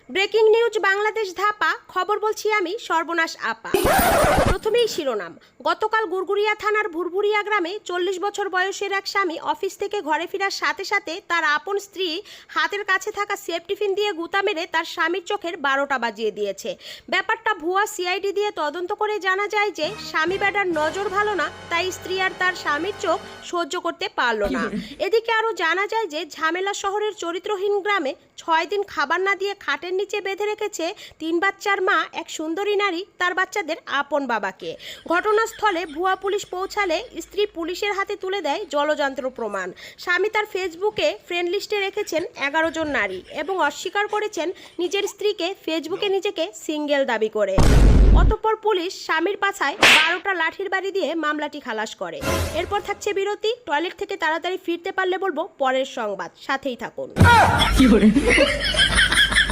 Breaking news Bangladesh Dhapa খবর বলছি আমি সর্বনাশ আপা। প্রথমেই শিরোনাম। গতকাল গুরগুরিয়া থানার ভুরভুরিয়া গ্রামে 40 বছর বয়সের এক স্বামী অফিস থেকে ঘরে ফেরার সাথে সাথে তার আপন স্ত্রী হাতের কাছে থাকা সেফ টিফিন দিয়ে গুতা মেরে তার স্বামীর চোখের 12টা বাজিয়ে দিয়েছে। ব্যাপারটা ভুয়া সিআইডি দিয়ে তদন্ত করে জানা যায় যে স্বামী বেটার নজর ভালো না, তাই স্ত্রী আর তার স্বামীর চোখ সহ্য করতে পারল না। এদিকে আরও জানা যায় যে ঝামেলা শহরের চরিত্রহীন গ্রামে 6 দিন খাবার না দিয়ে খাটের নিচে বেঁধে রেখেছে 3 বাচ্চার মা এক সুন্দরী নারী তার বাচ্চাদের আপন বাবাকে। ঘটনাস্থলে ভুয়া পুলিশ পৌঁছালে স্ত্রী পুলিশের হাতে তুলে দেয় জলযন্ত্র প্রমাণ। স্বামী তার ফেসবুকে ফ্রেন্ড লিস্টে রেখেছেন 11 জন নারী এবং অস্বীকার করেছেন নিজের স্ত্রীকে ফেসবুকে নিজেকে সিঙ্গেল দাবি করে। অতঃপর পুলিশ স্বামীর পাছায় 12টা লাঠির বাড়ি দিয়ে মামলাটি খালাস করে। এরপর থাকছে বিরতি। টয়লেট থেকে তাড়াতাড়ি ফিরতে পারলে বলবো পরের সংবাদ, সাথেই থাকুন।